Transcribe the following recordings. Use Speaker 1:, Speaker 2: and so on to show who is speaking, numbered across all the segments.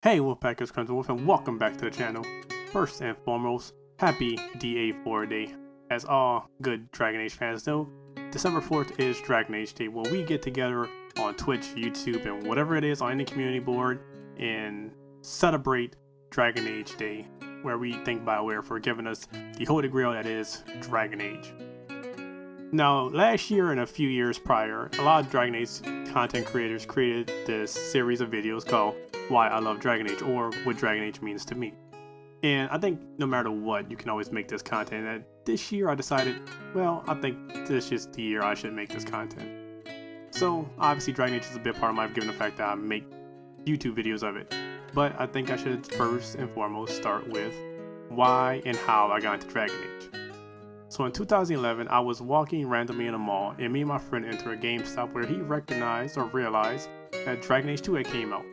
Speaker 1: Hey Wolfpackers, Crimson Wolf, and welcome back to the channel. First and foremost, happy DA4 Day. As all good Dragon Age fans know, December 4th is Dragon Age Day, where we get together on Twitch, YouTube, and whatever it is on any community board and celebrate Dragon Age Day, where we thank Bioware for giving us the holy grail that is Dragon Age. Now, last year and a few years prior, a lot of Dragon Age content creators created this series of videos called Why I Love Dragon Age, or What Dragon Age Means to Me. And I think no matter what, you can always make this content. And this year I decided, well, I think this is the year I should make this content. So obviously Dragon Age is a big part of my life given the fact that I make YouTube videos of it. But I think I should first and foremost start with why and how I got into Dragon Age. So in 2011, I was walking randomly in a mall, and me and my friend entered a GameStop where he recognized or realized that Dragon Age 2 had came out.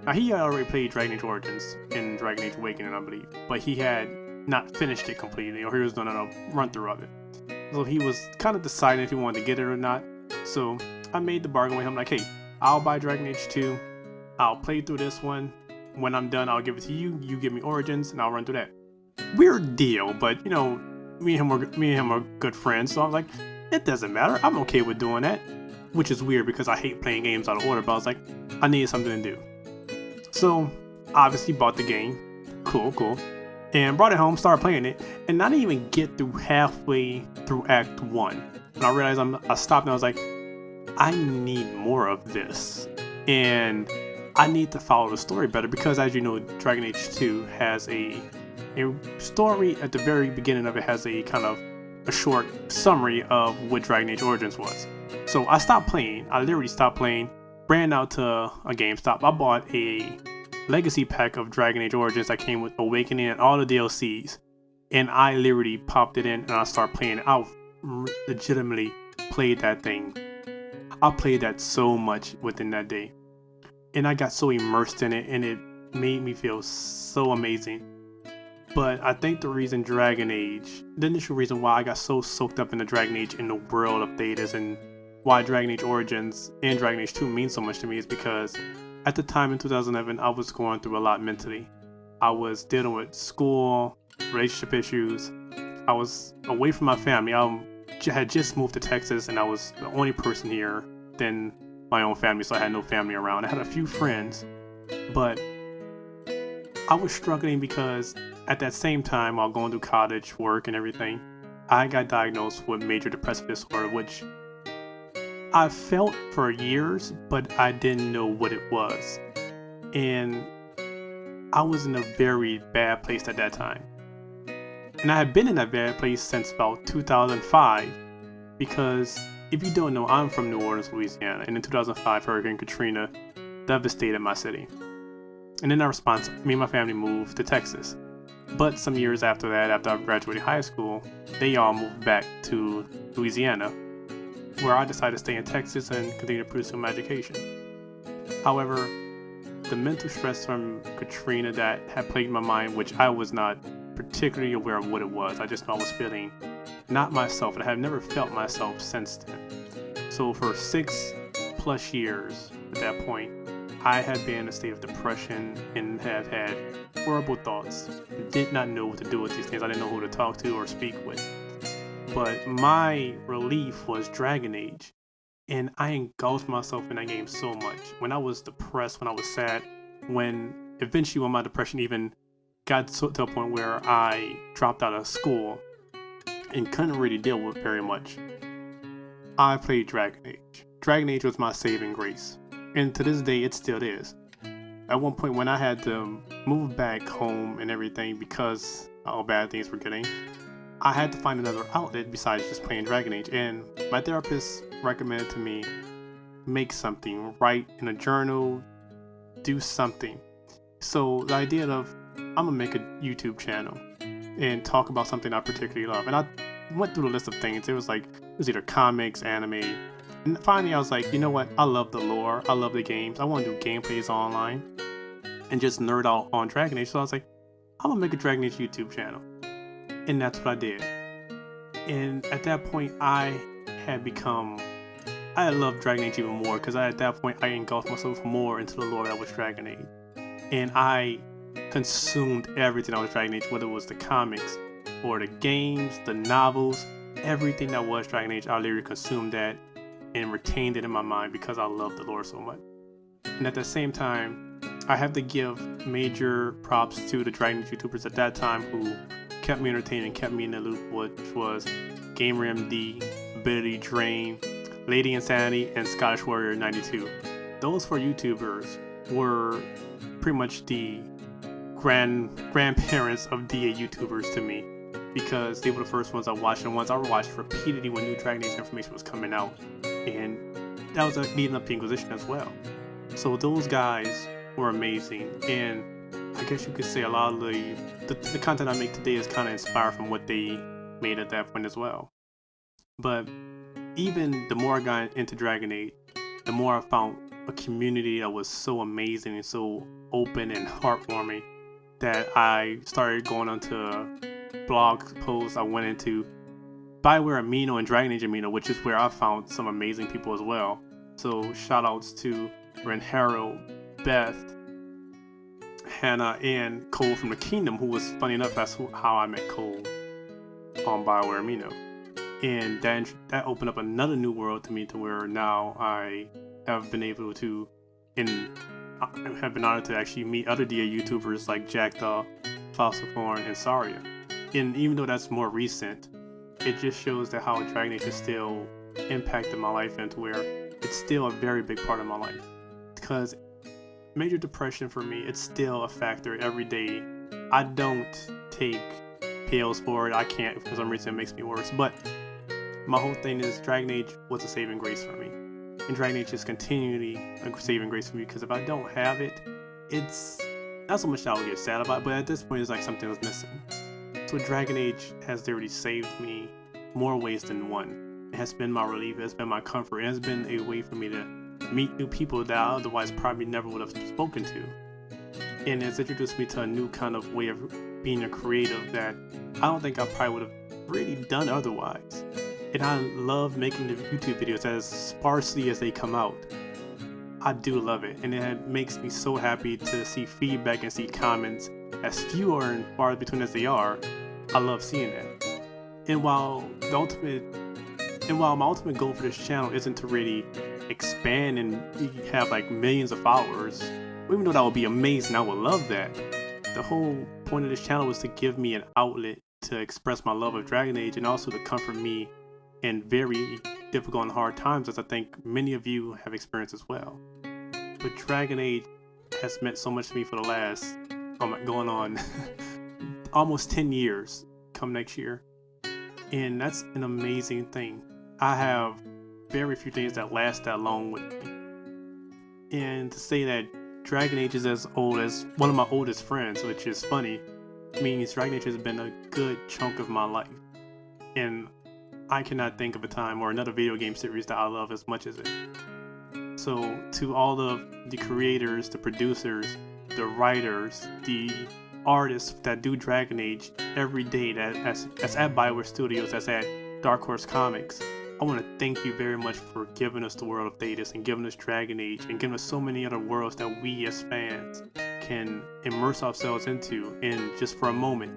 Speaker 1: Now he had already played Dragon Age Origins and Dragon Age Awakening, I believe, but he had not finished it completely, or he was doing a run through of it. So he was kind of deciding if he wanted to get it or not. So I made the bargain with him, like, hey, I'll buy Dragon Age 2, I'll play through this one. When I'm done, I'll give it to you, you give me Origins, and I'll run through that. Weird deal, but you know, me and him are good friends, so I was like, it doesn't matter, I'm okay with doing that. Which is weird because I hate playing games out of order, but I was like, I needed something to do. So, obviously bought the game, cool, and brought it home, started playing it, and I didn't even get through halfway through Act 1. And I realized I stopped and I was like, I need more of this. And I need to follow the story better because, as you know, Dragon Age 2 has a story at the very beginning of it, has a kind of a short summary of what Dragon Age Origins was. So I stopped playing. I literally stopped playing, ran out to a GameStop. I bought a legacy pack of Dragon Age Origins that came with Awakening and all the DLCs, and I literally popped it in and I started playing it. I legitimately played that thing. I played that so much within that day, and I got so immersed in it, and it made me feel so amazing. But I think the reason Dragon Age, the initial reason why I got so soaked up in the Dragon Age in the world of Thedas, and why Dragon Age Origins and Dragon Age 2 mean so much to me, is because at the time in 2011, I was going through a lot mentally. I was dealing with school, relationship issues. I was away from my family. I had just moved to Texas, and I was the only person here than my own family, so I had no family around. I had a few friends, but I was struggling because at that same time, while going through college, work, and everything, I got diagnosed with major depressive disorder, which I felt for years, but I didn't know what it was. And I was in a very bad place at that time. And I had been in that bad place since about 2005, because if you don't know, I'm from New Orleans, Louisiana, and in 2005, Hurricane Katrina devastated my city. And in that response, me and my family moved to Texas. But some years after that, after I graduated high school, they all moved back to Louisiana, where I decided to stay in Texas and continue to pursue my education. However, the mental stress from Katrina that had plagued my mind, which I was not particularly aware of what it was, I just know I was feeling not myself, and I have never felt myself since then. So for 6+ years at that point, I had been in a state of depression and have had horrible thoughts. Did not know what to do with these things. I didn't know who to talk to or speak with. But my relief was Dragon Age, and I engulfed myself in that game so much. When I was depressed, when I was sad, when eventually when my depression even got to a point where I dropped out of school and couldn't really deal with very much, I played Dragon Age. Dragon Age was my saving grace. And to this day, it still is. At one point when I had to move back home and everything because of how bad things were getting, I had to find another outlet besides just playing Dragon Age. And my therapist recommended to me, make something, write in a journal, do something. So the idea of, I'm gonna make a YouTube channel and talk about something I particularly love. And I went through the list of things. It was either comics, anime. And finally, I was like, you know what? I love the lore. I love the games. I want to do gameplays online and just nerd out on Dragon Age. So I was like, I'm gonna make a Dragon Age YouTube channel, and that's what I did. And at that point, I loved Dragon Age even more because at that point, I engulfed myself more into the lore that was Dragon Age. and I consumed everything that was Dragon Age, whether it was the comics or the games, the novels, everything that was Dragon Age. I literally consumed that and retained it in my mind because I love the lore so much. And at the same time, I have to give major props to the Dragon Age YouTubers at that time who kept me entertained and kept me in the loop, which was GamerMD, Ability Drain, Lady Insanity, and Scottish Warrior 92. Those 4 YouTubers were pretty much the grandparents of DA YouTubers to me, because they were the first ones I watched, and ones I watched repeatedly when new Dragon Age information was coming out, and that was leading up to Inquisition as well. So those guys were amazing, and I guess you could say a lot of the content I make today is kind of inspired from what they made at that point as well. But even the more I got into Dragon Age, the more I found a community that was so amazing and so open and heartwarming that I started going onto blog posts. I went into Bioware Amino and Dragon Age Amino, which is where I found some amazing people as well. So shout outs to Ren Harold, Beth, Hannah, and Cole from the Kingdom, who was, funny enough, that's how I met Cole on Bioware Amino. And that opened up another new world to me, to where now I have been able to, and I have been honored to actually meet other DA YouTubers like Jackdaw, Fossiforn, and Saria. And even though that's more recent, it just shows that how Dragon Age has still impacted my life, and to where it's still a very big part of my life. Because major depression for me, it's still a factor every day. I don't take pills for it. I can't, for some reason it makes me worse. But my whole thing is Dragon Age was a saving grace for me. And Dragon Age is continually a saving grace for me, because if I don't have it, it's not so much that I would get sad about it, but at this point it's like something was missing. So Dragon Age has literally saved me more ways than one. It has been my relief, it has been my comfort, it has been a way for me to meet new people that I otherwise probably never would have spoken to. And it's introduced me to a new kind of way of being a creative that I don't think I probably would have really done otherwise. And I love making the YouTube videos as sparsely as they come out. I do love it, and it makes me so happy to see feedback and see comments, as few or and far between as they are. I love seeing that. And while my ultimate goal for this channel isn't to really expand and have like millions of followers, even though that would be amazing, I would love that. The whole point of this channel was to give me an outlet to express my love of Dragon Age, and also to comfort me in very difficult and hard times, as I think many of you have experienced as well. But Dragon Age has meant so much to me for the last, going on almost 10 years come next year. And that's an amazing thing. I have very few things that last that long with me. And to say that Dragon Age is as old as one of my oldest friends, which is funny, means Dragon Age has been a good chunk of my life. And I cannot think of a time or another video game series that I love as much as it. So to all of the creators, the producers, the writers, the artists that do Dragon Age every day, that's at Bioware Studios, that's at Dark Horse Comics, I want to thank you very much for giving us the world of Thetis and giving us Dragon Age and giving us so many other worlds that we as fans can immerse ourselves into, and just for a moment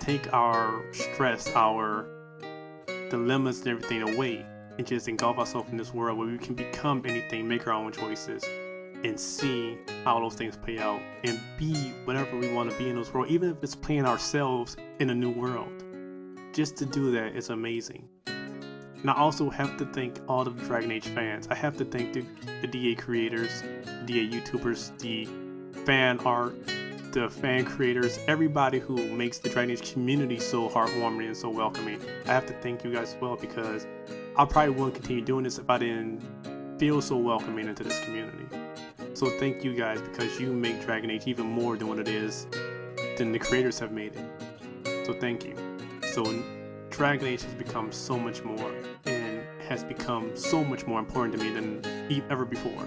Speaker 1: take our stress, our dilemmas and everything away, and just engulf ourselves in this world where we can become anything, make our own choices, and see how those things play out, and be whatever we want to be in those worlds, even if it's playing ourselves in a new world. Just to do that is amazing. And I also have to thank all of the Dragon Age fans. I have to thank the DA creators, DA YouTubers, the fan art, the fan creators, everybody who makes the Dragon Age community so heartwarming and so welcoming. I have to thank you guys as well, because I probably wouldn't continue doing this if I didn't feel so welcoming into this community. So thank you guys, because you make Dragon Age even more than what it is, than the creators have made it. So thank you. So Dragon Age has become so much more, and has become so much more important to me than ever before.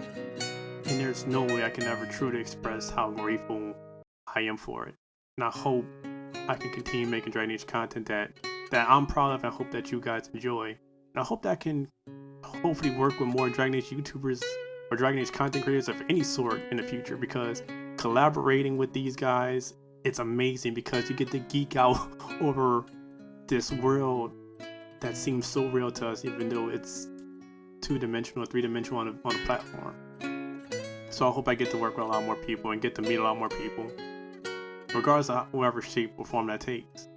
Speaker 1: And there's no way I can ever truly express how grateful I am for it. And I hope I can continue making Dragon Age content that I'm proud of, and I hope that you guys enjoy. And I hope that I can hopefully work with more Dragon Age YouTubers or Dragon Age content creators of any sort in the future, because collaborating with these guys, it's amazing because you get to geek out over this world that seems so real to us, even though it's 2-dimensional, 3-dimensional on a platform. So I hope I get to work with a lot more people and get to meet a lot more people, regardless of whatever shape or form that takes.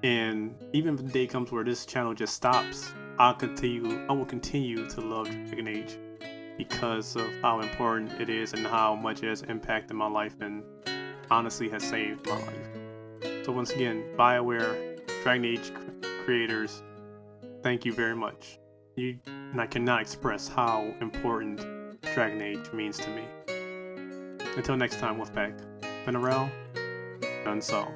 Speaker 1: And even if the day comes where this channel just stops, I will continue to love Dragon Age because of how important it is and how much it has impacted my life and honestly has saved my life. So once again, Bioware, Dragon Age creators, thank you very much. And I cannot express how important Dragon Age means to me. Until next time, Wolfpack. Been around, done so.